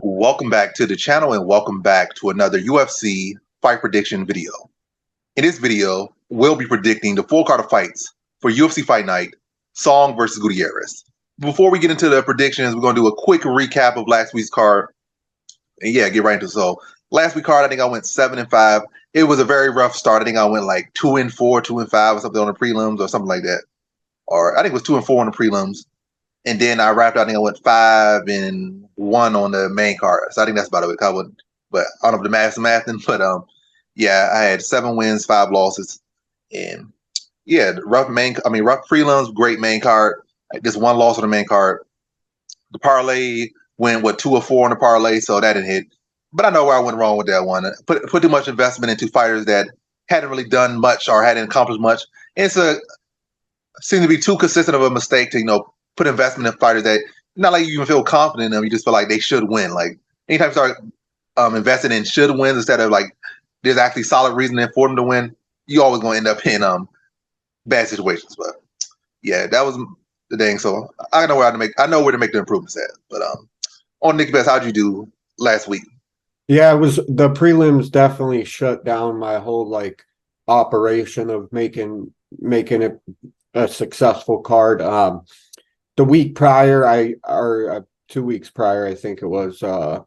Welcome back to the channel and welcome back to another UFC fight prediction video. In this video, we'll be predicting the full card of fights for UFC Fight Night, Song versus Gutierrez. Before we get into the predictions, we're going to do a quick recap of last week's card. And yeah, get right into it. So last week's card, I think I went 7-5. It was a very rough start. I think I went like 2-4, 2-5 or something on the prelims or something like that. Or I think it was 2-4 on the prelims. And then I wrapped out, I think I went 5-1 on the main card. So I think that's about it. But I don't know if the math's mathing, but yeah, I had 7 wins, 5 losses. And yeah, rough prelims, great main card. Just 1 loss on the main card. The parlay went 2-4 on the parlay, so that didn't hit. But I know where I went wrong with that one. Put too much investment into fighters that hadn't really done much or hadn't accomplished much. And seemed to be too consistent of a mistake to, put investment in fighters that not like you even feel confident in them. You just feel like they should win. Like anytime you start investing in should wins instead of like there's actually solid reasoning for them to win, you always gonna end up in bad situations. But yeah, that was the thing. So I know where to make the improvements at. But on Nicky Best, how'd you do last week? Yeah, it was the prelims definitely shut down my whole operation of making it a successful card. The week prior, 2 weeks prior, I think it was the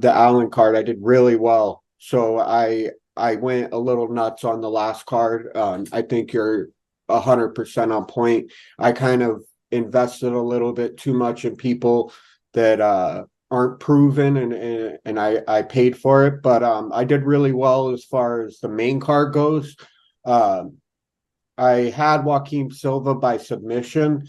Allen card. I did really well, so I went a little nuts on the last card. I think you're 100% on point. I kind of invested a little bit too much in people that aren't proven, and I paid for it. But I did really well as far as the main card goes. I had Joaquin Silva by submission.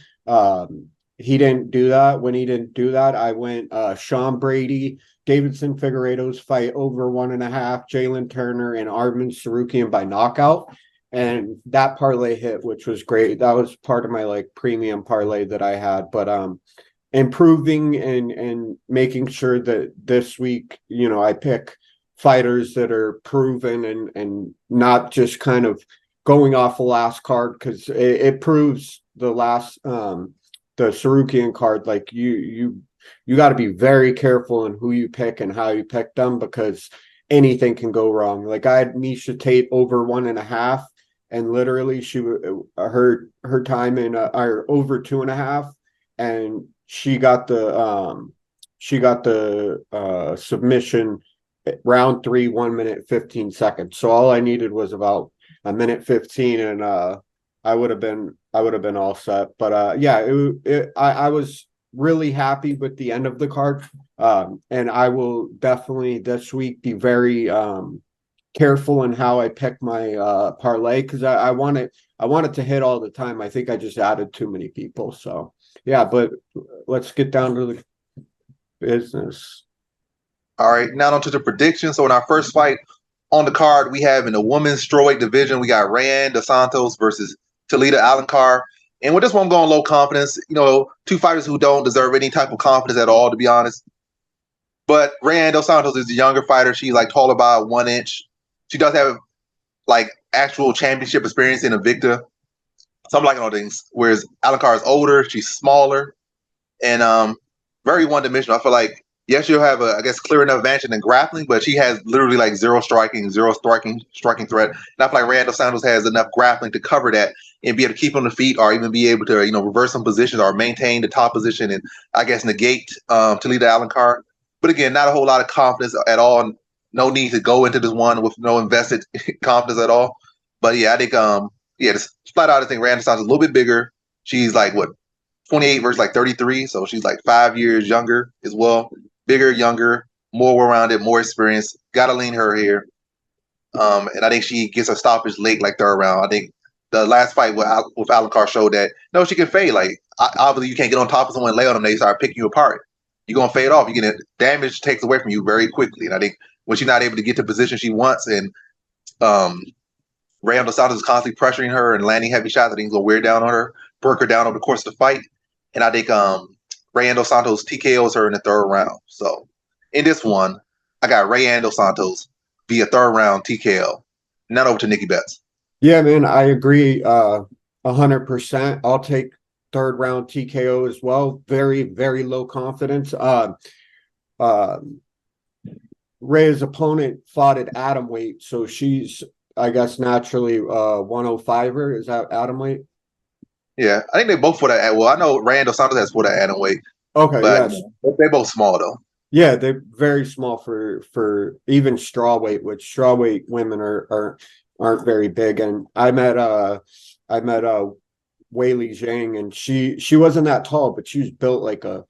He didn't do that. When he didn't do that, I went Sean Brady, Davidson Figueiredo's fight over 1.5, Jalen Turner, and Arman Tsarukyan by knockout. And that parlay hit, which was great. That was part of my premium parlay that I had. But improving and making sure that this week, I pick fighters that are proven and not just kind of going off the last card, because it proves the last the Tsarukyan card, you got to be very careful in who you pick and how you pick them, because anything can go wrong. I had Miesha Tate over 1.5, and literally her time in over 2.5, and she got the submission round 3, 1 minute 15 seconds. So all I needed was about a minute 15, and I would have been all set. But yeah, I was really happy with the end of the card, and I will definitely this week be very careful in how I pick my parlay, because I want it to hit all the time. I think I just added too many people. So yeah, but let's get down to the business. All right, now on to the predictions. So in our first fight on the card, we have in the women's strawweight division, we got Rayan dos Santos versus Talita Alencar. And with this one, I'm going low confidence. 2 fighters who don't deserve any type of confidence at all, to be honest. But Rayan dos Santos is a younger fighter. She's taller by 1 inch. She does have actual championship experience in Invicta. So I'm liking all things. Whereas Alencar is older, she's smaller, and very one-dimensional. I feel like, yes, she'll have clear enough advantage in grappling, but she has literally zero striking threat. And I feel like Rayan dos Santos has enough grappling to cover that and be able to keep on the feet, or even be able to, reverse some positions or maintain the top position and negate Talita Alencar. But again, not a whole lot of confidence at all. No need to go into this one with no invested confidence at all. But yeah, I think just flat out, I think Rayan dos Santos is a little bit bigger. She's 28 versus 33, so she's 5 years younger as well. Bigger, younger, more well-rounded, more experienced. Got to lean her here. And I think she gets a stoppage late, third round. I think the last fight with Alencar showed that, no, she can fade. Obviously, you can't get on top of someone and lay on them. They start picking you apart. You're going to fade off. You get damage takes away from you very quickly. And I think when she's not able to get to the position she wants, and Rayan dos Santos is constantly pressuring her and landing heavy shots, I think he's going to wear down on her, break her down over the course of the fight. And I think Rayan dos Santos TKOs her in the 3rd round. So in this one, I got Rayan dos Santos via 3rd round TKO. Now over to Nicky Betts. Yeah, man, I agree 100%. I'll take 3rd round TKO as well. Very, very low confidence. Rhea's opponent fought at atom weight, so she's, I guess, naturally 105er. Is that atom weight? Yeah, I think they both fought at. Well, I know Rand Dos Santos has fought at atom weight, Okay, but yes. they're both small though. Yeah, they're very small for even straw weight, which straw weight women aren't very big. And I met Weili Zhang, and she wasn't that tall, but she was built like a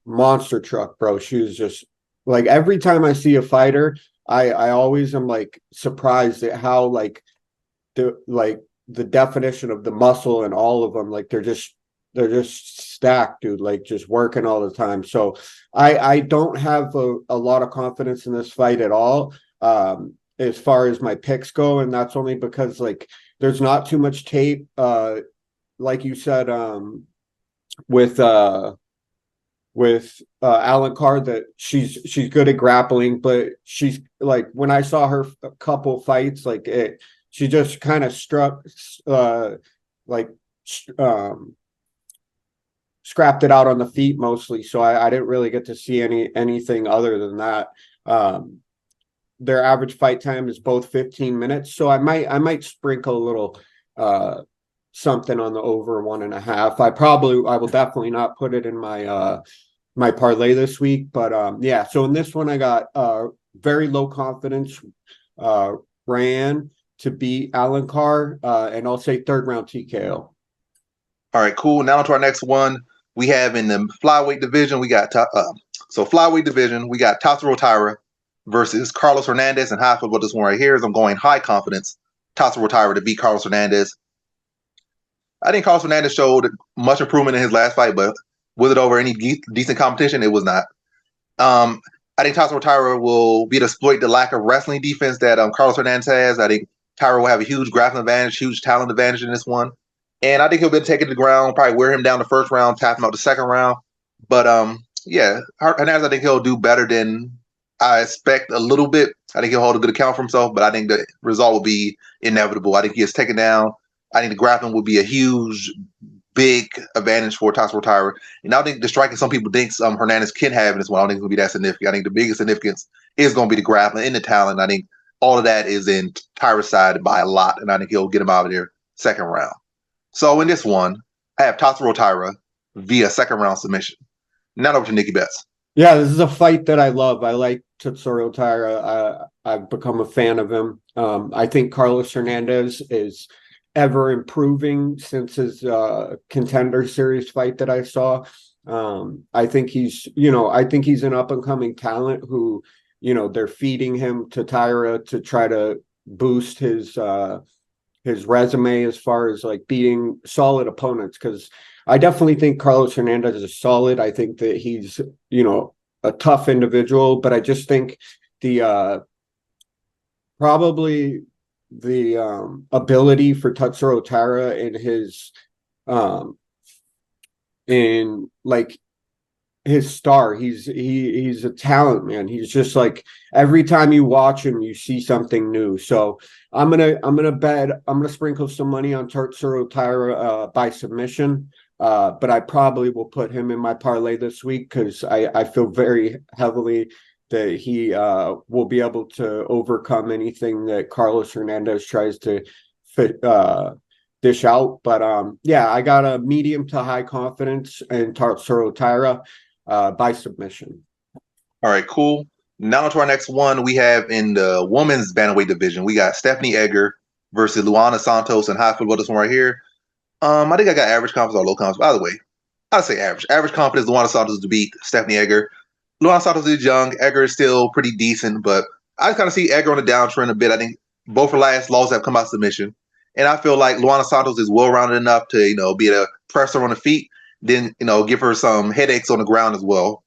monster truck, bro. She was just like, every time I see a fighter, I always am like surprised at how like the definition of the muscle and all of them, like they're just stacked, dude, like just working all the time. So I don't have a lot of confidence in this fight at all, as far as my picks go, and that's only because like there's not too much tape, like you said, with Alencar, that she's good at grappling, but she's like, when I saw her a couple fights, like she just kind of like scrapped it out on the feet mostly. So I didn't really get to see anything other than that. Their average fight time is both 15 minutes. So I might sprinkle a little something on the over 1.5. I will definitely not put it in my my parlay this week. But yeah, so in this one I got very low confidence Ryan to beat Alencar, and I'll say third round TKO. All right, cool. Now to our next one. We have in the flyweight division, we got flyweight division, we got Tatsuro Taira versus Carlos Hernandez. And how I feel about this one right here is I'm going high confidence Tatsuro Taira to beat Carlos Hernandez. I think Carlos Hernandez showed much improvement in his last fight, but was it over any decent competition? It was not. I think Tatsuro Taira will be able to exploit the lack of wrestling defense that Carlos Hernandez has. I think Taira will have a huge grappling advantage, huge talent advantage in this one. And I think he'll be taking to the ground, probably wear him down the first round, tap him out the second round. But yeah, Hernandez, I think he'll do better than I expect a little bit. I think he'll hold a good account for himself, but I think the result will be inevitable. I think he gets taken down. I think the grappling will be a huge, big advantage for Tatsuro Taira. And I think the striking some people think Hernandez can have in this one, I don't think it's going to be that significant. I think the biggest significance is going to be the grappling and the talent. I think all of that is in Taira's side by a lot, and I think he'll get him out of there second round. So in this one, I have Tatsuro Taira via second round submission. Now over to Nikki Betts. Yeah, this is a fight that I love. I like Tatsuro Taira. I've become a fan of him. I think Carlos Hernandez is ever improving since his Contender Series fight that I saw. I think he's an up and coming talent who, they're feeding him to Taira to try to boost his resume as far as like beating solid opponents, because I definitely think Carlos Hernandez is solid. I think that he's a tough individual, but I just think the probably the ability for Tatsuro Taira in his in like his star, he's a talent, man. He's just like, every time you watch him you see something new. So I'm gonna sprinkle some money on Tatsuro Taira by submission, but I probably will put him in my parlay this week because I feel very heavily that he will be able to overcome anything that Carlos Hernandez tries to dish out. But yeah, I got a medium to high confidence in Tatsuro Taira by submission. All right, cool. Now to our next one. We have in the women's bantamweight division, we got Stephanie Egger versus Luana Santos. And how I feel about this one right here. I think I got average confidence or low confidence. By the way, I'd say average. Average confidence, Luana Santos to beat Stephanie Egger. Luana Santos is young. Egger is still pretty decent, but I kind of see Egger on the downtrend a bit. I think both her last losses have come out submission. And I feel like Luana Santos is well-rounded enough to, be able to press her on the feet, then, give her some headaches on the ground as well.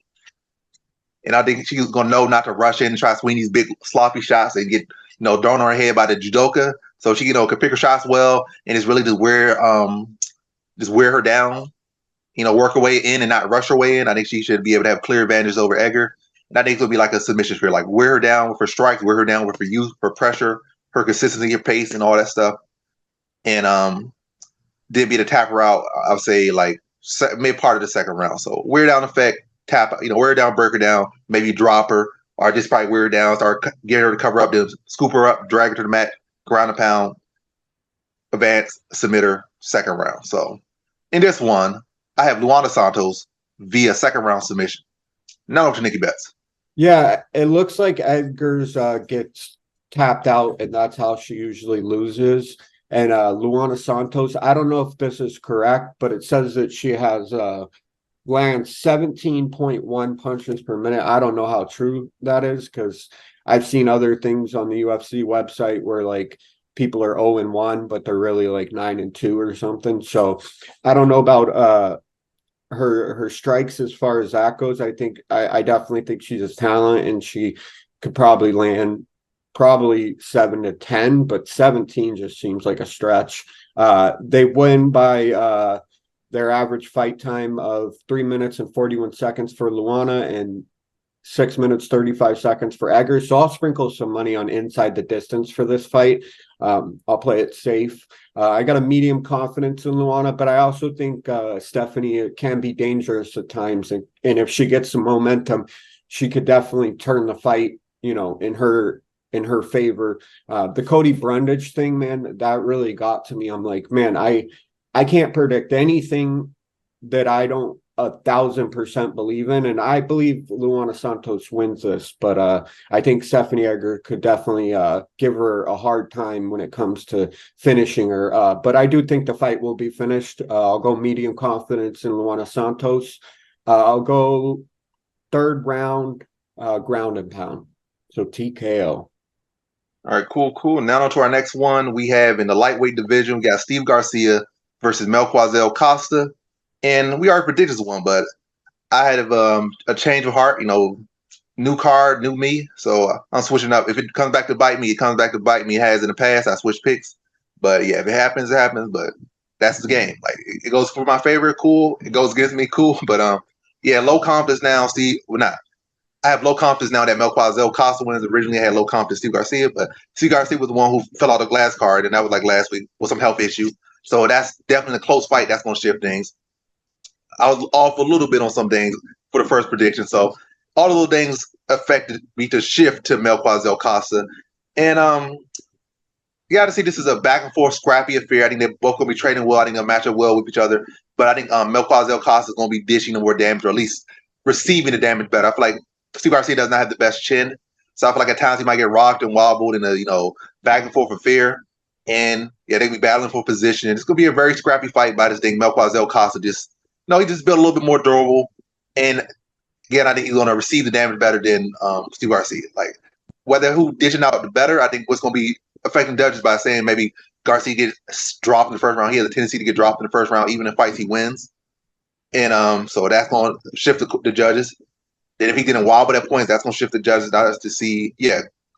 And I think she's going to know not to rush in and try to swing these big sloppy shots and get, thrown on her head by the judoka. So she, can pick her shots well, and it's really just wear her down, work her way in and not rush her way in. I think she should be able to have clear advantages over Egger. And I think it'll be like a submission sphere, like wear her down with her strikes, wear her down with her use, her pressure, her consistency, her pace, and all that stuff. And then be to tap her out, I would say, like mid part of the second round. So wear down effect, tap, wear her down, break her down, maybe drop her, or just probably wear her down, start getting her to cover up, then scoop her up, drag her to the mat, ground and pound, advance, submit her, second round. So in this one, I have Luana Santos via second round submission. Not up to Nikki Betts. Yeah, it looks like Edgar's gets tapped out, and that's how she usually loses. And Luana Santos, I don't know if this is correct, but it says that she has lands 17.1 punches per minute. I don't know how true that is, because I've seen other things on the UFC website where like people are 0-1, but they're really like 9-2 or something. So I don't know about her strikes as far as that goes. I definitely think she's a talent, and she could probably land 7 to 10, but 17 just seems like a stretch. They win by their average fight time of 3 minutes and 41 seconds for Luana and 6 minutes 35 seconds for Edgar. So I'll sprinkle some money on inside the distance for this fight. I'll play it safe. I got a medium confidence in Luana, but I also think Stephanie can be dangerous at times, and if she gets some momentum, she could definitely turn the fight, in her favor. The Cody Brundage thing, man, that really got to me. I'm like, man, I can't predict anything that I don't 1,000% believe in, and I believe Luana Santos wins this, but I think Stephanie Edgar could definitely give her a hard time when it comes to finishing her. But I do think the fight will be finished. I'll go medium confidence in Luana Santos. I'll go third round, ground and pound. So TKO. All right, cool. Now on to our next one. We have in the lightweight division, we got Steve Garcia versus Melquizael Costa. And we already predicted this one, but I had a change of heart, new card, new me. So I'm switching up. If it comes back to bite me, it comes back to bite me. It has in the past. I switch picks. But yeah, if it happens, it happens. But that's the game. Like it goes for my favorite, cool. It goes against me, cool. But yeah, low confidence now, Steve. Well, not. I have low confidence now that Melquizael Costa wins. Originally, I had low confidence Steve Garcia, but Steve Garcia was the one who fell out the glass card, and that was like last week with some health issue. So that's definitely a close fight. That's going to shift things. I was off a little bit on some things for the first prediction. So all of those things affected me to shift to Melquizael Costa. And you got to see this is a back and forth scrappy affair. I think they're both going to be trading well. I think they'll match up well with each other. But I think Melquizael Costa is going to be dishing the more damage, or at least receiving the damage better. I feel like Steve Garcia does not have the best chin. So I feel like at times he might get rocked and wobbled in a back and forth affair. And yeah, they'll be battling for position. And it's going to be a very scrappy fight. But I just think Melquizael Costa just he just built a little bit more durable. And again, I think he's going to receive the damage better than Steve Garcia. Like, whether who dishing out the better, I think what's going to be affecting judges by saying maybe Garcia gets dropped in the first round. He has a tendency to get dropped in the first round, even in fights he wins. And so that's going to shift the judges. Then if he didn't wobble at points, that's going to shift the judges to see,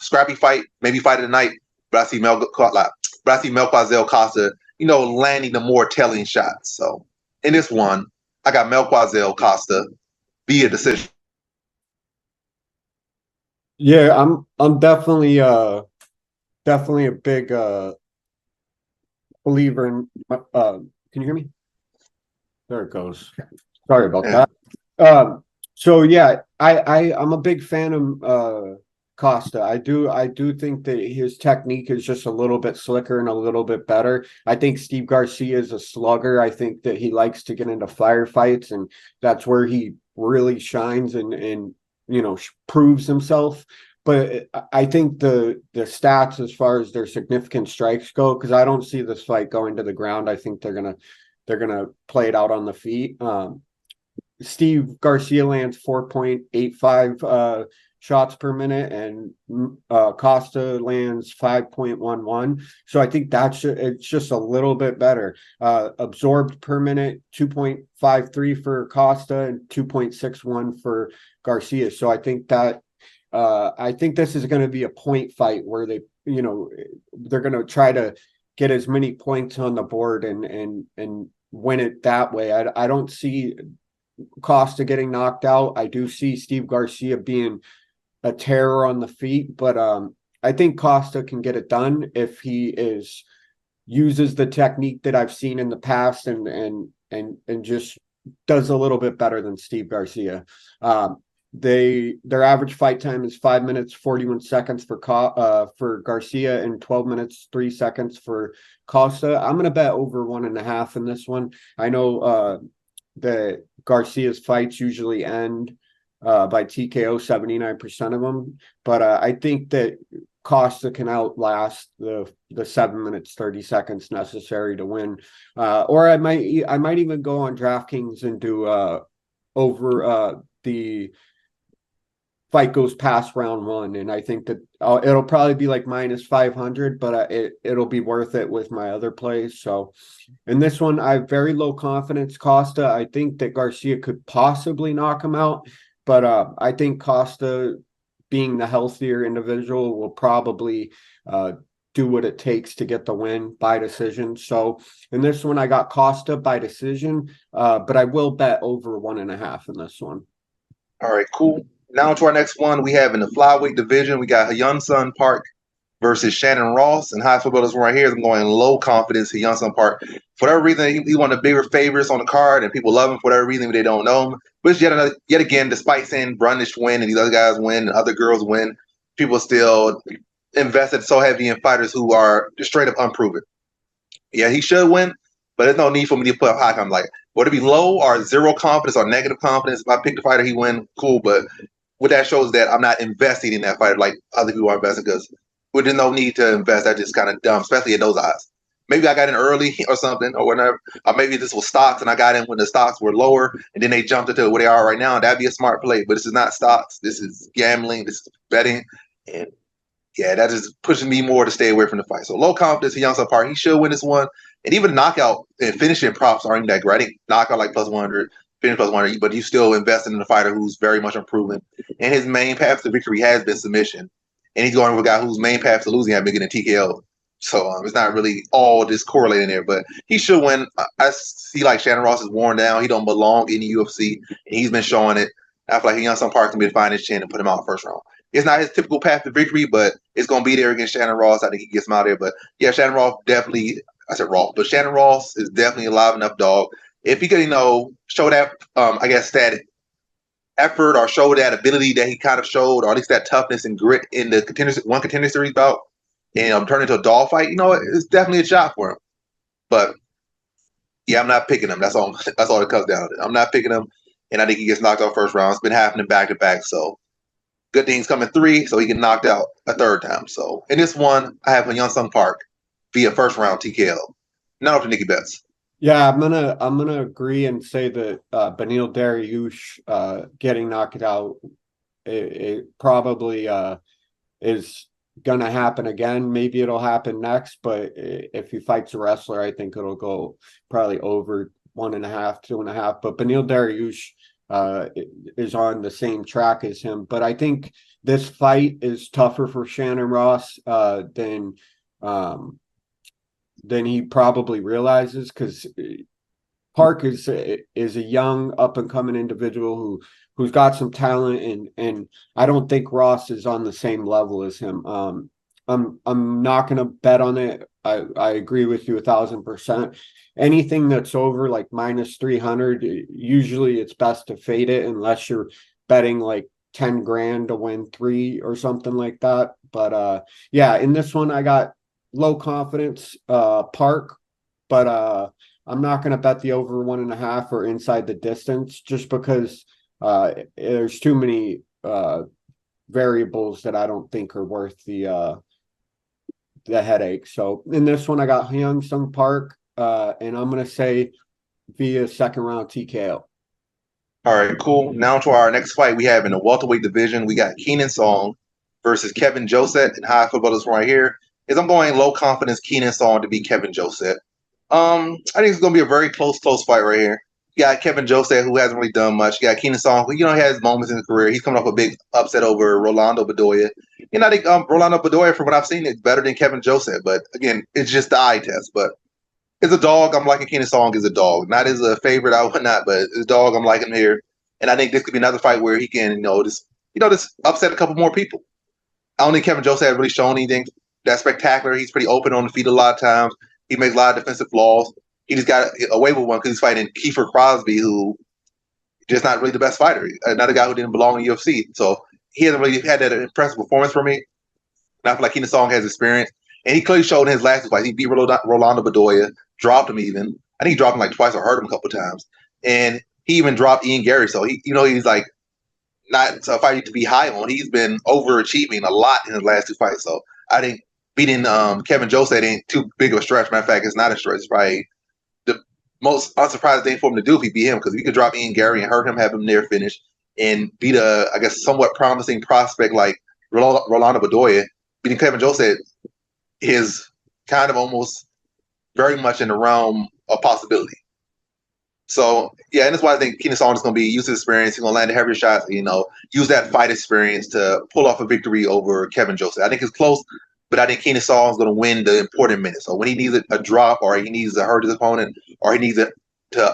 scrappy fight, maybe fight of the night. But I see Melquizael Costa, landing the more telling shots. So in this one, I got Melquizael Costa via decision. Yeah, I'm definitely a big believer in can you hear me? There it goes. Sorry about that. So yeah, I'm a big fan of Costa. I do think that his technique is just a little bit slicker and a little bit better. I think Steve Garcia is a slugger. I think that he likes to get into firefights, and that's where he really shines and proves himself. But I think the stats as far as their significant strikes go, because I don't see this fight going to the ground. I think they're gonna play it out on the feet. Steve Garcia lands 4.85 shots per minute, and Costa lands 5.11. So I think it's just a little bit better. Absorbed per minute, 2.53 for Costa and 2.61 for Garcia. So I think this is going to be a point fight where they're going to try to get as many points on the board and win it that way. I don't see Costa getting knocked out. I do see Steve Garcia being a terror on the feet, but I think Costa can get it done if he uses the technique that I've seen in the past and just does a little bit better than Steve Garcia. Their average fight time is 5 minutes 41 seconds for Garcia and 12 minutes 3 seconds for Costa. I'm gonna bet over 1.5 in this one. I know that Garcia's fights usually end by TKO 79% of them, but I think that Costa can outlast the 7 minutes 30 seconds necessary to win. Or I might even go on DraftKings and do over the fight goes past round 1, and I think that it'll probably be like minus 500, but it'll be worth it with my other plays. So in this one, I have very low confidence Costa. I think that Garcia could possibly knock him out, but I think Costa, being the healthier individual, will probably do what it takes to get the win by decision. So in this one, I got Costa by decision, but I will bet over 1.5 in this one. All right, cool. Now to our next one. We have in the flyweight division, we got Yadong Park versus Shannon Ross. And high footballers right here, I'm going low confidence Yadong Park. For whatever reason, he's one of the bigger favorites on the card, and people love him for whatever reason, but they don't know him. But yet again, despite saying Brundish win and these other guys win and other girls win, people still invested so heavy in fighters who are just straight up unproven. Yeah, he should win, but there's no need for me to put up high. I'm like, would it be low or zero confidence or negative confidence? If I pick the fighter, he win, cool. But what that shows that I'm not investing in that fighter like other people are investing, because there's no need to invest. That's just kind of dumb, especially in those odds. Maybe I got in early or something or whatever. Or maybe this was stocks and I got in when the stocks were lower and then they jumped into where they are right now. That'd be a smart play. But this is not stocks. This is gambling. This is betting. And yeah, that is pushing me more to stay away from the fight. So low confidence in Yadong Park. He should win this one. And even knockout and finishing props aren't even that great. I think knockout like plus 100, finish plus 100, but you still investing in a fighter who's very much improving. And his main path to victory has been submission. And he's going with a guy whose main path to losing has been getting TKO. So it's not really all just correlating there, but he should win. I see like Shannon Ross is worn down. He don't belong in the UFC, and he's been showing it. I feel like Yadong Park can be to find his chin and put him out in the first round. It's not his typical path to victory, but it's going to be there against Shannon Ross. I think he gets him out there. But yeah, Shannon Ross definitely, I said Ross, but Shannon Ross is definitely a live enough dog. If he could, show that, I guess, that effort or show that ability that he kind of showed, or at least that toughness and grit in the contender series bout, and turn into a dog fight, it's definitely a shot for him. But yeah, I'm not picking him. That's all it comes down to. I'm not picking him, and I think he gets knocked out first round. It's been happening back to back. So good things come in 3, so he get knocked out a third time. So in this one, I have Yadong Park via first round TKO. Not up to Nikki Betts. Yeah, I'm gonna agree and say that Beneil Dariush getting knocked out, it probably is gonna happen again. Maybe it'll happen next, but if he fights a wrestler, I think it'll go probably over 1.5, 2.5. But Beneil Dariush is on the same track as him. But I think this fight is tougher for Shannon Ross than he probably realizes, because Park is a young up and coming individual who's got some talent, and I don't think Ross is on the same level as him. I'm not going to bet on it. I agree with you 1,000%. Anything that's over like minus 300, usually it's best to fade it unless you're betting like 10 grand to win 3 or something like that. But yeah, in this one I got low confidence Park, but I'm not going to bet the over 1.5 or inside the distance, just because there's too many variables that I don't think are worth the headache. So in this one, I got Yadong Park, and I'm going to say via second round TKO. All right, cool. Now to our next fight we have in the welterweight division. We got Kenan Song versus Kevin Jousset, and high footballers right here is I'm going low confidence Kenan Song to beat Kevin Jousset. I think it's going to be a very close fight right here. You got Kevin Jousset, who hasn't really done much. You got Kenan Song, who, he has moments in his career. He's coming off a big upset over Rolando Bedoya. I think Rolando Bedoya, from what I've seen, is better than Kevin Jousset. But again, it's just the eye test. But as a dog, I'm liking Kenan Song as a dog. Not as a favorite, I would not, but as a dog, I'm liking him here. And I think this could be another fight where he can, just upset a couple more people. I don't think Kevin Jousset has really shown anything that's spectacular. He's pretty open on the feet a lot of times. He makes a lot of defensive flaws. he just got away with one because he's fighting Kiefer Crosby, who just not really the best fighter. Another guy who didn't belong in UFC. So he hasn't really had that impressive performance for me. And I feel like Keenan Song has experience. And he clearly showed in his last fight. He beat Rolando Bedoya, dropped him even. I think he dropped him like twice or hurt him a couple times. And he even dropped Ian Gary. So he's like not a fighter to be high on. He's been overachieving a lot in his last 2 fights. So I think beating Kevin Jousset ain't too big of a stretch. Matter of fact, it's not a stretch. It's probably the most unsurprising thing for him to do if he beat him, because if he could drop Ian Gary and hurt him, have him near finish, and beat a, I guess, somewhat promising prospect like Rolando Bedoya, beating Kevin Jousset is kind of almost very much in the realm of possibility. So, yeah, and that's why I think Keenan Song is going to be use his experience. He's going to land the heavier shots, use that fight experience to pull off a victory over Kevin Jousset. I think it's close, but I think Keenan Song is going to win the important minutes. So when he needs a drop, or he needs to hurt his opponent, or he needs to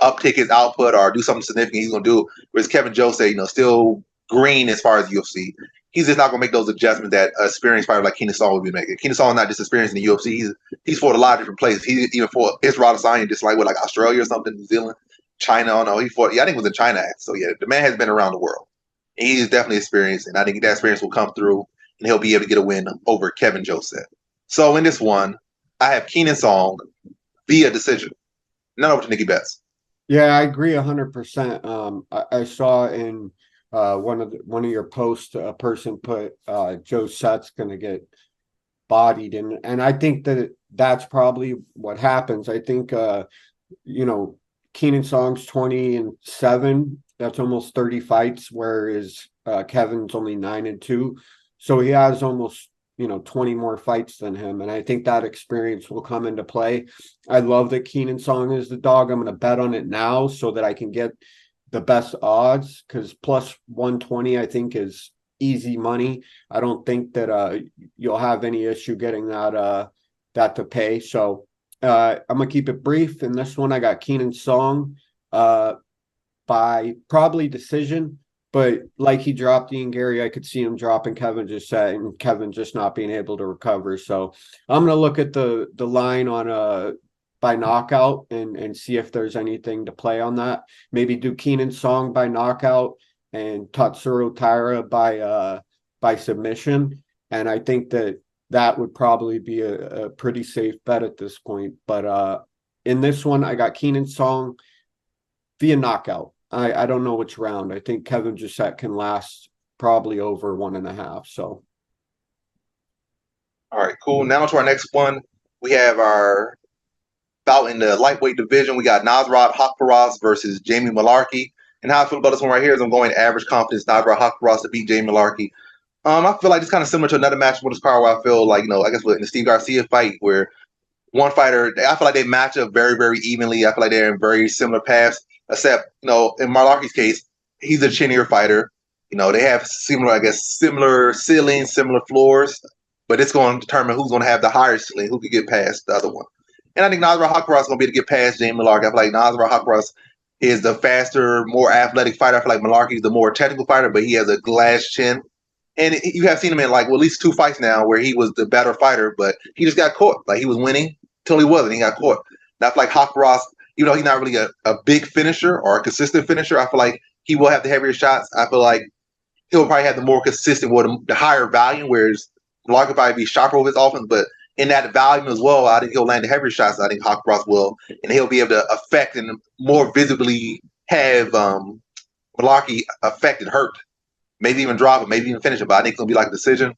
uptick his output or do something significant, he's going to do. Whereas Kevin Jousset, still green as far as UFC. He's just not going to make those adjustments that an experienced fighter like Keenan Song would be making. Keenan Song is not just experienced in the UFC. He's fought a lot of different places. He even fought Israel Adesanya, just like Australia or something, New Zealand, China. I don't know. He fought. Yeah, I think it was in China. So yeah, the man has been around the world. And he's definitely experienced, and I think that experience will come through, and he'll be able to get a win over Kevin Jousset. So in this one, I have Keenan Song via decision. None over to Nikki Betts. Yeah, I agree 100%. I saw in one of your posts, a person put Jousset's going to get bodied, and I think that's probably what happens. I think Keenan Song's 20-7. That's almost 30 fights, whereas Kevin's only 9-2. So he has almost 20 more fights than him, and I think that experience will come into play. I love that Keenan Song is the dog. I'm going to bet on it now so that I can get the best odds, because plus 120 I think is easy money. I don't think that you'll have any issue getting that to pay. So I'm gonna keep it brief. In this one, I got Keenan Song by probably decision, but like he dropped Ian Gary, I could see him dropping Kevin Jousset, and Kevin just not being able to recover. So I'm gonna look at the line on by knockout and see if there's anything to play on that. Maybe do Keenan Song by knockout and Tatsuro Taira by submission. And I think that would probably be a pretty safe bet at this point. But in this one, I got Keenan Song via knockout. I don't know which round. I think Kevin Jousset can last probably over 1.5. So, all right, cool. Now to our next one. We have our bout in the lightweight division. We got Nasrat Haqparast versus Jamie Mullarkey. And how I feel about this one right here is I'm going average confidence Nasrat Haqparast to beat Jamie Mullarkey. I feel like it's kind of similar to another match with this card where I feel like, I guess in the Steve Garcia fight, where one fighter, I feel like they match up very, very evenly. I feel like they're in very similar paths, except, in Mullarkey's case, he's a chinnier fighter. They have similar ceilings, similar floors, but it's going to determine who's going to have the higher ceiling, who can get past the other one. And I think Nasrat Haqparast is going to be able to get past Jamie Mullarkey. I feel like Nasrat Haqparast is the faster, more athletic fighter. I feel like Mullarkey is the more technical fighter, but he has a glass chin. And you have seen him in at least 2 fights now where he was the better fighter, but he just got caught. Like he was winning till he wasn't. He got caught. That's like Haqparast, he's not really a big finisher or a consistent finisher. I feel like he will have the heavier shots. I feel like he'll probably have the more consistent, the higher volume, whereas Mullarkey will probably be sharper with his offense. But in that volume as well, I think he'll land the heavier shots. I think Haqparast will, and he'll be able to affect and more visibly have Mullarkey affect and hurt. Maybe even drop it, maybe even finish it. But I think it's going to be like a decision.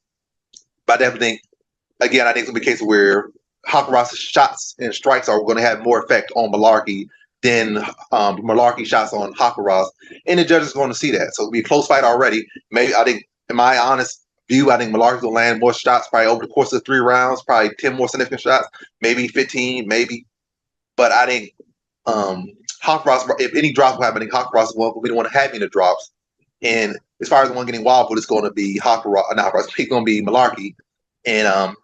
But I definitely think, again, I think it's going to be a case where Haqparast's shots and strikes are going to have more effect on Mullarkey than Mullarkey shots on Haqparast. And the judges are going to see that. So it'll be a close fight already. Maybe, I think, in my honest view, I think Mullarkey's going to land more shots probably over the course of 3 rounds, probably 10 more significant shots, maybe 15, maybe. But I think Haqparast, if any drops will happen, I think Haqparast will be the one having the drops. And as far as the one getting wobbled, it's going to be it's going to be Mullarkey. And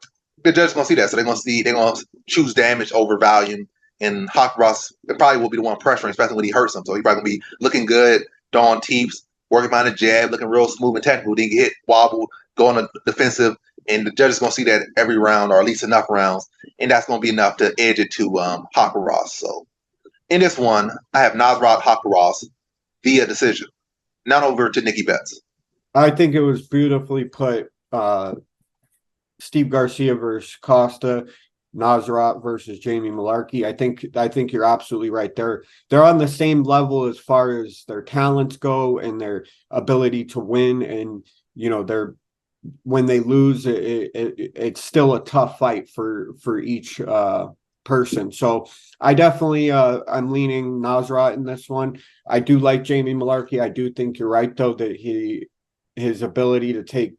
the judges are going to see that. So they're going to choose damage over volume. And Haqparast probably will be the one pressuring, especially when he hurts him. So he's probably going to be looking good, throwing teeps, working behind the jab, looking real smooth and technical. Then get hit, wobble, go on the defensive. And the judges are going to see that every round, or at least enough rounds. And that's going to be enough to edge it to Haqparast. So In this one, I have Nasrat Haqparast via decision. Now over to Nikki Betts. I think it was beautifully put. Steve Garcia versus Costa, Nasrat versus Jamie Mullarkey. I think you're absolutely right. They're on the same level as far as their talents go and their ability to win. And they're when they lose, it's still a tough fight for each person. So I definitely I'm leaning Nasrat in this one. I do like Jamie Mullarkey. I do think you're right though that his ability to take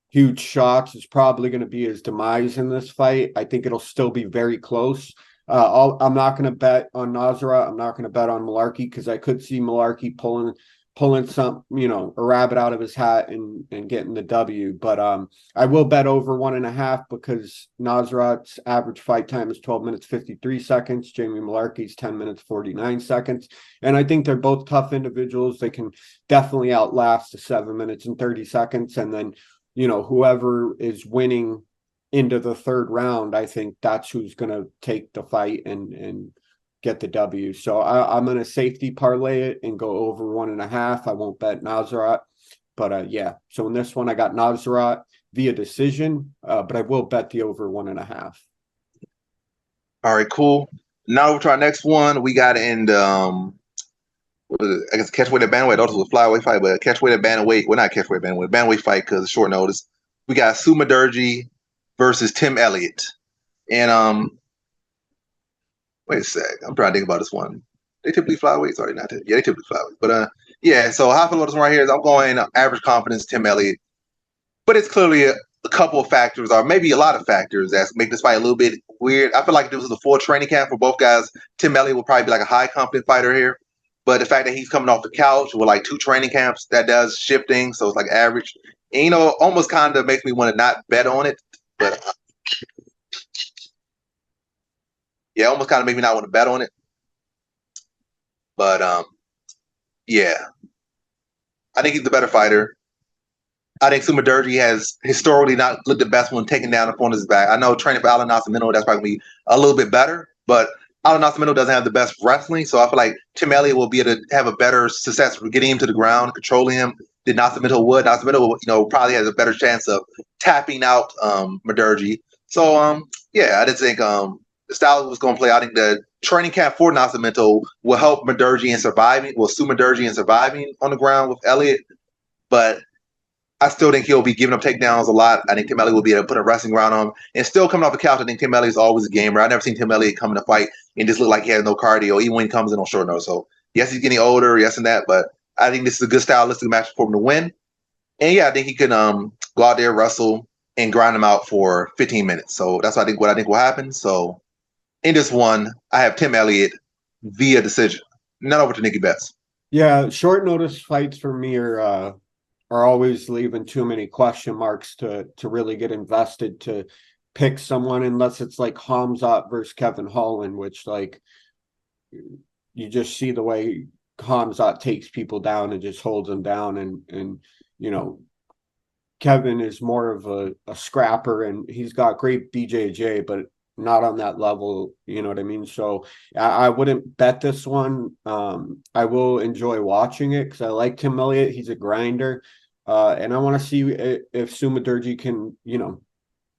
huge shots is probably going to be his demise in this fight. I think it'll still be very close. I'm not going to bet on Nasrat. I'm not going to bet on Mullarkey because I could see Mullarkey pulling some, a rabbit out of his hat and getting the W. But I will bet over 1.5 because Nasrat's average fight time is 12 minutes 53 seconds. Jamie Mullarkey's 10 minutes 49 seconds. And I think they're both tough individuals. They can definitely outlast the 7 minutes and 30 seconds. And then whoever is winning into the third round, I think that's who's going to take the fight and get the W. So I'm going to safety parlay it and go over 1.5. I won't bet Nasrat, but yeah. So in this one, I got Nasrat via decision, but I will bet the over 1.5. All right, cool. Now over to our next one. We got in the I guess catchweight and bantamweight. That was a flyweight fight, but catchweight and bantamweight. Well, not catchweight, bantamweight fight because it's short notice. We got Sumaderji versus Tim Elliott. And wait a sec. I'm trying to think about this one. They typically flyweight. Sorry, not yeah, they typically flyweight. But yeah. So how I feel about this one right here is I'm going average confidence Tim Elliott, but it's clearly a couple of factors, or maybe a lot of factors, that make this fight a little bit weird. I feel like if this was a full training camp for both guys, Tim Elliott would probably be like a high confident fighter here. But the fact that he's coming off the couch with like 2 training camps, that does shift things. So it's like average. And, almost kind of makes me want to not bet on it. But yeah, almost kind of make me not want to bet on it. But yeah, I think he's the better fighter. I think Sumaderji has historically not looked the best when taking down opponent's back. I know training for Alan Nascimento, that's probably going to be a little bit better, but Alan Nascimento doesn't have the best wrestling, so I feel like Tim Elliott will be able to have a better success with getting him to the ground, controlling him than Nascimento would. Nascimento, probably has a better chance of tapping out Mudarji. So, yeah, I did think the style was going to play. I think the training camp for Nascimento will help Mudarji in surviving, Sumaderji in surviving on the ground with Elliott, but I still think he'll be giving up takedowns a lot. I think Tim Elliott will be able to put a wrestling ground on him. And still coming off the couch, I think Tim Elliott is always a gamer. I've never seen Tim Elliott come in a fight and just look like he has no cardio, even when he comes in on short notice. So, yes, he's getting older, yes and that, but I think this is a good stylistic match for him to win. And, yeah, I think he can go out there, wrestle, and grind him out for 15 minutes. So that's what I think will happen. So in this one, I have Tim Elliott via decision. Not over to Nikki Betts. Yeah, short notice fights for me are always leaving too many question marks to really get invested to pick someone, unless it's like Khamzat versus Kevin Holland, which like you just see the way Khamzat takes people down and just holds them down, and Kevin is more of a scrapper, and he's got great BJJ, but not on that level, you know what I mean? So I wouldn't bet this one. I will enjoy watching it because I like Tim Elliott. He's a grinder. And I want to see if Sumaderji can,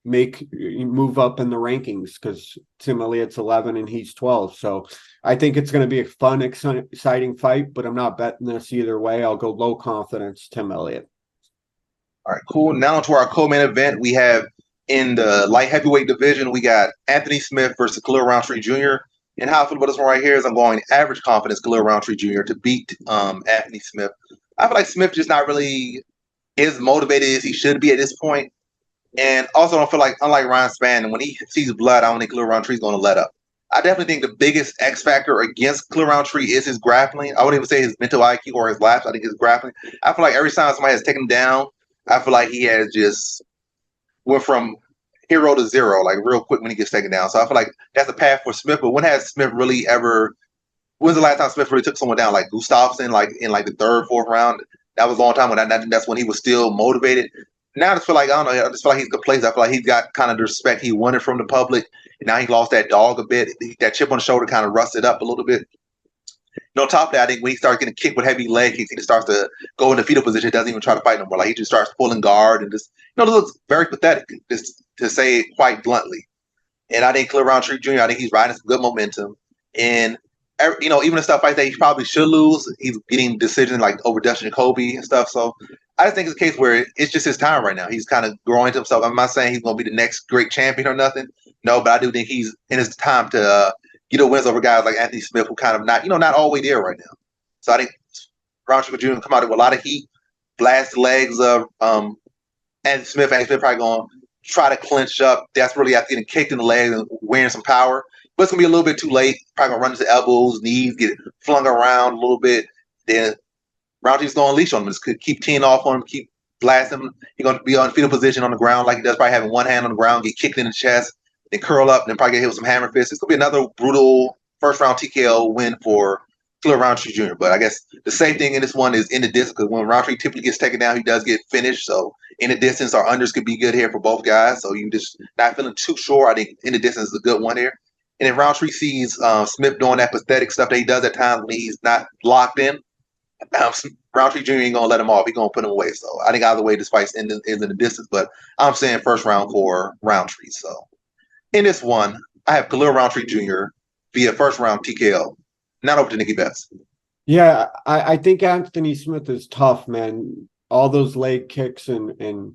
move up in the rankings, because Tim Elliott's 11 and he's 12. So I think it's going to be a fun, exciting fight, but I'm not betting this either way. I'll go low confidence Tim Elliott. All right, cool. Now to our co-main event, we have in the light heavyweight division, we got Anthony Smith versus Khalil Rountree Jr. And how I feel about this one right here is I'm going average confidence Khalil Rountree Jr. to beat Anthony Smith. I feel like Smith just not really as motivated as he should be at this point. And also, I don't feel like, unlike Ryan Spann, when he sees blood, I don't think Khalil Rountree is going to let up. I definitely think the biggest X factor against Khalil Rountree is his grappling. I wouldn't even say his mental IQ or his laps. I think his grappling. I feel like every time somebody has taken him down, I feel like he has just went from hero to zero, like real quick when he gets taken down. So I feel like that's a path for Smith. But when has Smith really ever? When's the last time Smith really took someone down, like Gustafsson, like in like the third, fourth round? That was a long time when that's when he was still motivated. Now I just feel like, I don't know, I just feel like he's complacent. I feel like he's got kind of the respect he wanted from the public. And now he lost that dog a bit. That chip on the shoulder kind of rusted up a little bit. on top of that, I think when he starts getting kicked with heavy leg kicks, he just starts to go in the fetal position. He doesn't even try to fight no more. Like he just starts pulling guard and just, it looks very pathetic, just to say it quite bluntly. And I think Rountree Jr., I think he's riding some good momentum. And, even the stuff like that, he probably should lose. He's getting decisions like over Dustin Jacoby and stuff. So I just think it's a case where it's just his time right now. He's kind of growing to himself. I'm not saying he's going to be the next great champion or nothing. No, but I do think he's in his time to get a wins over guys like Anthony Smith, who kind of not all the way there right now. So I think Rountree Jr. come out with a lot of heat, blast the legs of Anthony Smith. Anthony Smith probably going to try to clinch up desperately after getting kicked in the legs and wearing some power. But it's going to be a little bit too late. Probably going to run into elbows, knees, get flung around a little bit. Then Rountree's going to unleash on him. Just keep teeing off on him, keep blasting him. He's going to be on fetal position on the ground like he does, probably having one hand on the ground, get kicked in the chest, then curl up, and then probably get hit with some hammer fists. It's going to be another brutal first-round TKO win for Rountree Jr. But I guess the same thing in this one is in the distance, because when Rountree typically gets taken down, he does get finished. So in the distance, our unders could be good here for both guys. So you just not feeling too sure. I think in the distance is a good one here. And if Rountree sees Smith doing that pathetic stuff that he does at times when he's not locked in, Rountree Jr. ain't going to let him off. He's going to put him away. So I think either way, this fight is in the distance. But I'm saying first round for Rountree. So in this one, I have Rountree Jr. via first round TKO. Not over to Nicky Betts. Yeah, I think Anthony Smith is tough, man. All those leg kicks and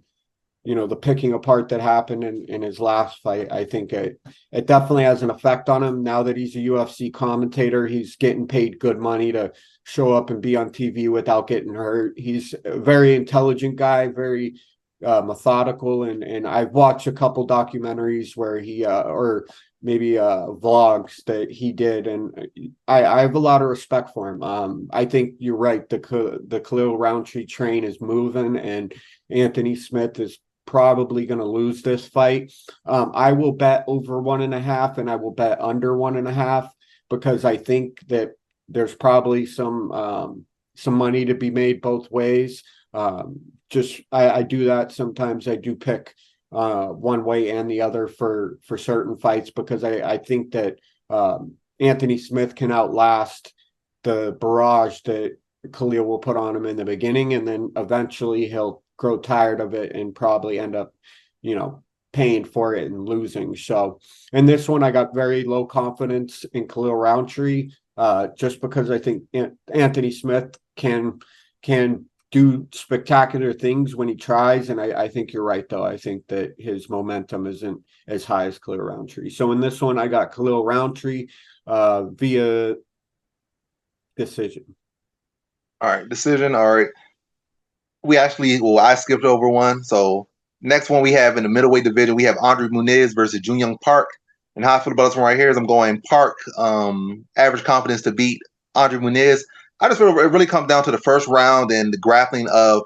the picking apart that happened in his last fight, I think it definitely has an effect on him. Now that he's a UFC commentator, he's getting paid good money to show up and be on TV without getting hurt. He's a very intelligent guy, very methodical, and I've watched a couple documentaries where he or maybe vlogs that he did, and I have a lot of respect for him. I think you're right. The Khalil Rountree train is moving, and Anthony Smith is probably going to lose this fight. I will bet over 1.5, and I will bet under 1.5, because I think that there's probably some money to be made both ways. I do that sometimes. I do pick one way and the other for certain fights, because I think that Anthony Smith can outlast the barrage that Khalil will put on him in the beginning, and then eventually he'll grow tired of it and probably end up, paying for it and losing. So in this one, I got very low confidence in Khalil Rountree, just because I think Anthony Smith can do spectacular things when he tries. And I think you're right, though. I think that his momentum isn't as high as Khalil Rountree. So in this one, I got Khalil Rountree via decision. All right, decision. All right. I skipped over one. So next one we have in the middleweight division, we have Andre Muniz versus Jun Yong Park. And how I feel about this one right here is I'm going Park, average confidence to beat Andre Muniz. I just feel it really comes down to the first round and the grappling of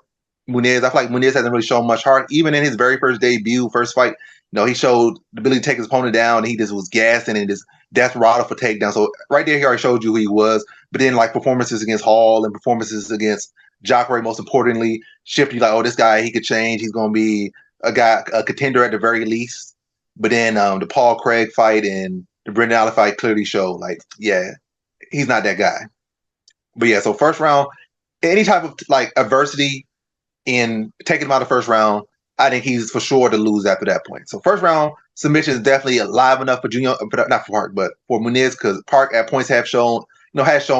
Muniz. I feel like Muniz hasn't really shown much heart. Even in his very first debut, first fight, he showed the ability to take his opponent down, and he just was gassing and just desperado for takedown. So right there, he already showed you who he was. But then, like, performances against Hall and performances against Jacare, most importantly, shift you like, oh, this guy, he could change. He's going to be a contender at the very least. But then the Paul Craig fight and the Brendan Allen fight clearly showed, like, yeah, he's not that guy. But yeah, so first round, any type of like adversity in taking him out of the first round, I think he's for sure to lose after that point. So first round submission is definitely alive enough for Junior, not for Park, but for Muniz, because Park at points has shown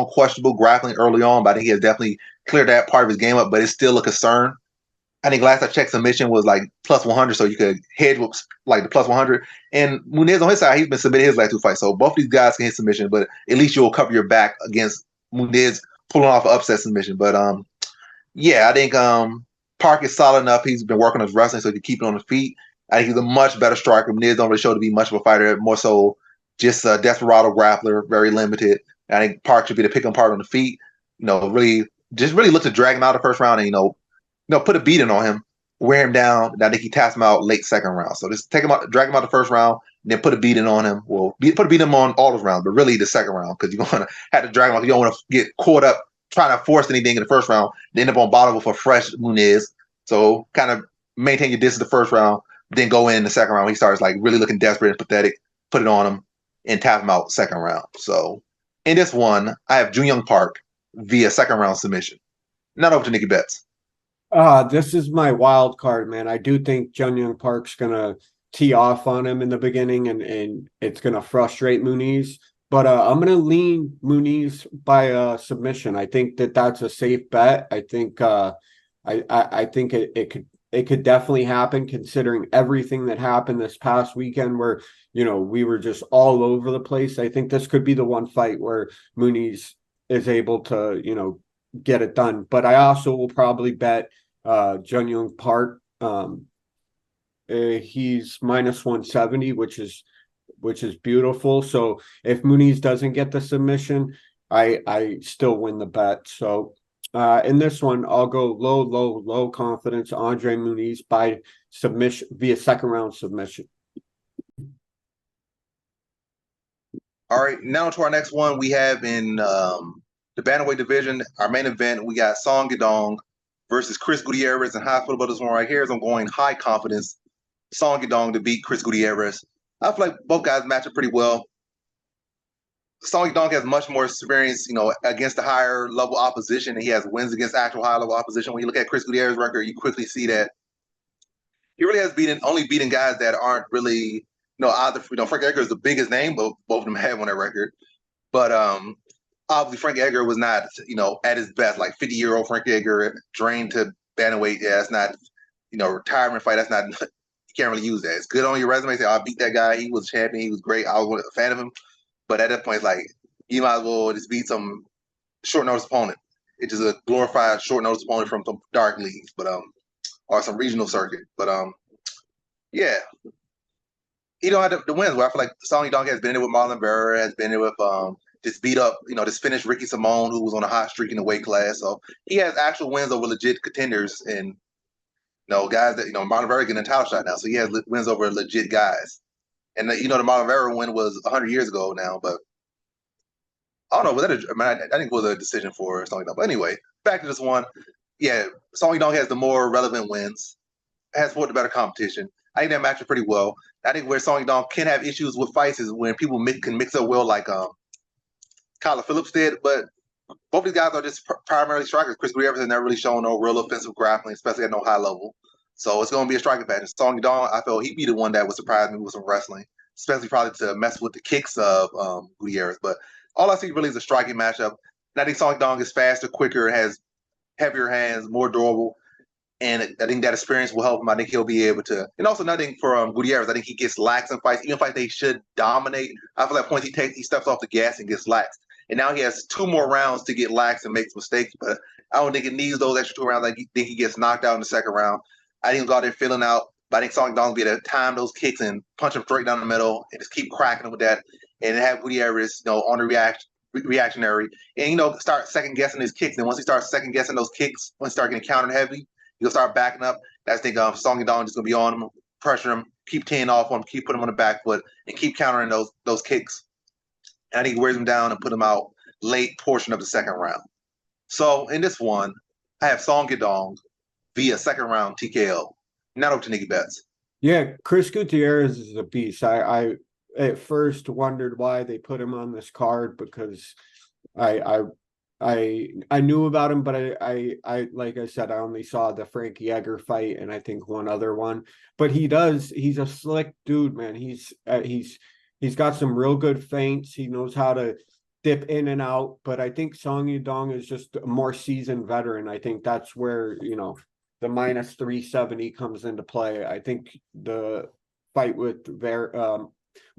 questionable grappling early on, but I think he has definitely cleared that part of his game up, but it's still a concern. I think last I checked, submission was like plus 100, so you could hedge with like the plus 100. And Muniz on his side, he's been submitted his last 2 fights, so both these guys can hit submission, but at least you'll cover your back against Muniz pulling off an upset submission. But yeah, I think Park is solid enough. He's been working on his wrestling, so he can keep it on his feet. I think he's a much better striker. Muniz don't really show to be much of a fighter, more so just a desperado grappler, very limited. I think Park should be the pick apart on the feet. Really look to drag him out of the first round and put a beating on him, wear him down. And I think he taps him out late second round. So just take him out, drag him out the first round, and then put a beating on him. Well, put a beating on all those rounds, but really the second round, because you're gonna have to drag him out. You don't want to get caught up trying to force anything in the first round, then end up on bottom with a fresh Muniz. So kind of maintain your distance the first round, then go in the second round. He starts like really looking desperate and pathetic, put it on him, and tap him out second round. So In this one, I have Jun Yong Park via second round submission. Not over to Nikki Betts. This is my wild card, man. I do think Jun Yong Park's gonna tee off on him in the beginning, and it's gonna frustrate Muniz. But I'm gonna lean Muniz by submission. I think that's a safe bet. I think I think it could definitely happen considering everything that happened this past weekend where we were just all over the place. I think this could be the one fight where Muniz is able to get it done. But I also will probably bet Jun Yong Park. He's minus 170, which is beautiful. So if Muniz doesn't get the submission, I still win the bet. So in this one, I'll go low confidence Andre Muniz by submission via second round submission. All right, now to our next one. We have in the bantamweight division, our main event. We got Song Yadong versus Chris Gutierrez, and how I feel about this one right here is I'm going high confidence Song Yadong to beat Chris Gutierrez. I feel like both guys match up pretty well. Song Yadong has much more experience, against the higher level opposition, and he has wins against actual high level opposition. When you look at Chris Gutierrez's record, you quickly see that he really has only beaten guys that aren't really, either Frank Edgar is the biggest name, but both of them have on their record. But obviously Frank Edgar was not, at his best, like 50-year-old Frank Edgar, drained to bantamweight. Yeah, that's not, retirement fight. That's not, you can't really use that. It's good on your resume. Say, I beat that guy. He was champion. He was great. I was a fan of him. But at that point, it's like, you might as well just beat some short notice opponent. It's just a glorified short notice opponent from some dark leagues, but or some regional circuit. But yeah. He don't have the wins. Where I feel like Song Yadong has been in it with Marlon Vera, has been in it with just beat up, just finished Ricky Simone, who was on a hot streak in the weight class. So he has actual wins over legit contenders and guys that Marlon Vera getting a title shot now. So he has wins over legit guys. And the Marlon Vera win was 100 years ago now, but I don't know. Was that I think it was a decision for Song Yadong. But anyway, back to this one. Yeah, Song Yadong has the more relevant wins, has fought the better competition. I think that matches pretty well. I think where Song Yadong can have issues with fights is when people can mix up well, like Kyler Phillips did. But both these guys are just primarily strikers. Chris Gutierrez has never really shown no real offensive grappling, especially at no high level. So it's going to be a striking match. And Song Yadong, I felt he'd be the one that would surprise me with some wrestling, especially probably to mess with the kicks of Gutierrez. But all I see really is a striking matchup. And I think Song Yadong is faster, quicker, has heavier hands, more durable. And I think that experience will help him. I think he'll be able to. And also nothing for Gutierrez. I think he gets lax in fights. Even fights they should dominate, I feel like points he steps off the gas and gets lax. And now he has 2 more rounds to get lax and makes mistakes. But I don't think it needs those extra 2 rounds. I think he gets knocked out in the second round. I think he'll go out there feeling out. But I think Song Yadong will be able to time those kicks and punch him straight down the middle and just keep cracking him with that. And have Gutierrez, on the reactionary. And, start second guessing his kicks. And once he starts second guessing those kicks, once he starts getting countered heavy, he'll start backing up. That's the thing. Song Yadong just gonna be on him, pressure him, keep teeing off on him, keep putting him on the back foot, and keep countering those kicks. And I think he wears him down and put him out late portion of the second round. So in this one, I have Song Yadong via second round TKO. Not over to Nikki Betts. Yeah, Chris Gutierrez is a beast. I at first wondered why they put him on this card because I knew about him, but I like I said, I only saw the Frankie Edgar fight and I think one other one. But he's a slick dude, man. He's got some real good feints. He knows how to dip in and out. But I think Song Yadong is just a more seasoned veteran. I think that's where the minus 370 comes into play. I think the fight with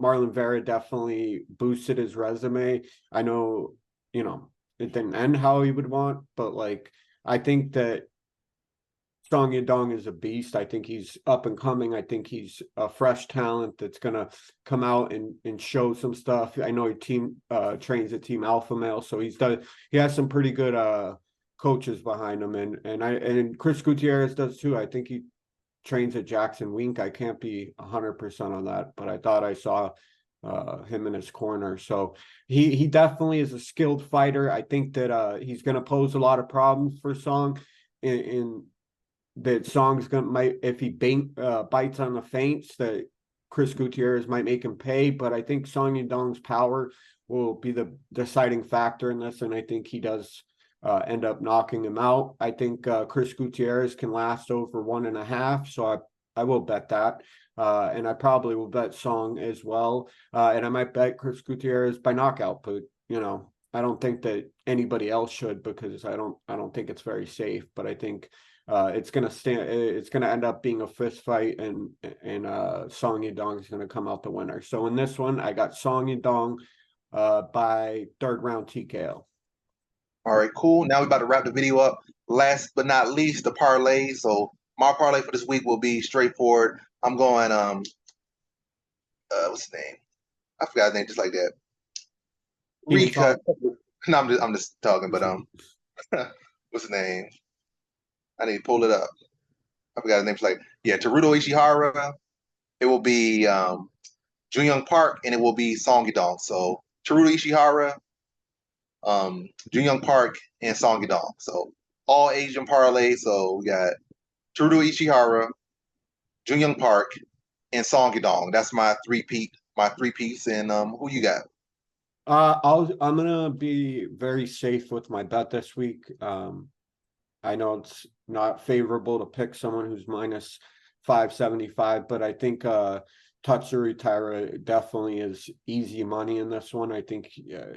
Marlon Vera definitely boosted his resume. I know it didn't end how he would want, but I think that Song Yadong is a beast. I think he's up and coming. I think he's a fresh talent that's gonna come out and show some stuff. I know he trains at Team Alpha Male, so he has some pretty good coaches behind him, and Chris Gutierrez does too. I think he trains at Jackson Wink. I can't be 100% on that, but I thought I saw him in his corner. So he definitely is a skilled fighter. I think that he's going to pose a lot of problems for Song in that Song's going to if he bites on the feints that Chris Gutierrez might make him pay, but I think Song Yadong's power will be the deciding factor in this, and I think he does end up knocking him out. I think Chris Gutierrez can last over 1.5, so I will bet that. And I probably will bet Song as well. And I might bet Chris Gutierrez by knockout, but I don't think that anybody else should, because I don't think it's very safe. But I think it's gonna end up being a fist fight, and Song Yadong is gonna come out the winner. So in this one, I got Song Yadong by 3rd round TKO. All right, cool. Now we're about to wrap the video up. Last but not least, the parlay. So my parlay for this week will be straightforward. I'm going what's his name? I forgot his name, just like that. Recut. No, I'm just talking, but what's his name? I need to pull it up. I forgot his name. It's like, yeah, Tatsuro Ishihara. It will be Jun Yong Park, and it will be Song Yadong. So Tatsuro Ishihara, Jun Yong Park, and Song Yadong. So all Asian parlay. So we got Tatsuro Ishihara, Jun Yong Park, and Song Yadong. That's my three-piece. And who you got? I'm gonna be very safe with my bet this week. I know it's not favorable to pick someone who's minus 575, but I think Tatsuro Taira definitely is easy money in this one. I think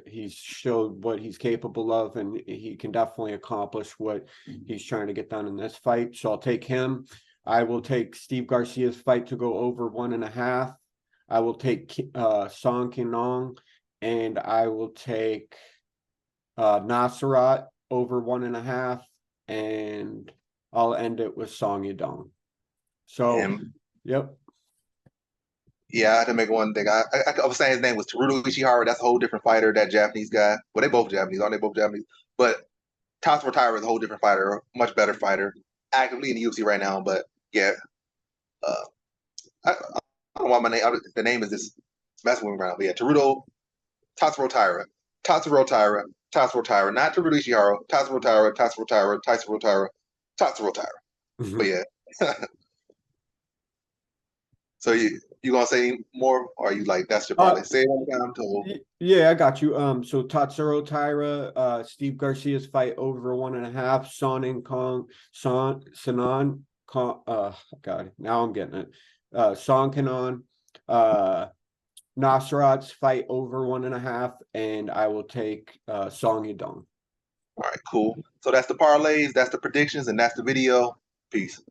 he's showed what he's capable of, and he can definitely accomplish what he's trying to get done in this fight. So I'll take him. I will take Steve Garcia's fight to go over 1.5. I will take Song Kinong, and I will take Nasrat over 1.5, and I'll end it with Song Yadong. So, yep. Yeah, I had to make one thing. I was saying his name was Tatsuro Ishihara. That's a whole different fighter, that Japanese guy. Well, they both Japanese. Aren't they both Japanese? But Tatsuro Taira is a whole different fighter, much better fighter, actively in the UFC right now. But yeah, I don't know why the name is just messing with me right now. But yeah, Tatsuro Taira, Tatsuro Taira, Tatsuro Taira, not Tatsuro Ishihara, Tatsuro Taira, Tatsuro Taira, Tatsuro Taira, Tatsuro Taira. But yeah. So you gonna say more, or are you like that's your parlay? Say it one time. Yeah, I got you. So Tatsuro Taira, Steve Garcia's fight over 1.5. God, now I'm getting it. Song Kanon, Nasrat's fight over 1.5, and I will take Song Yadong. All right, cool. So that's the parlays, that's the predictions, and that's the video. Peace.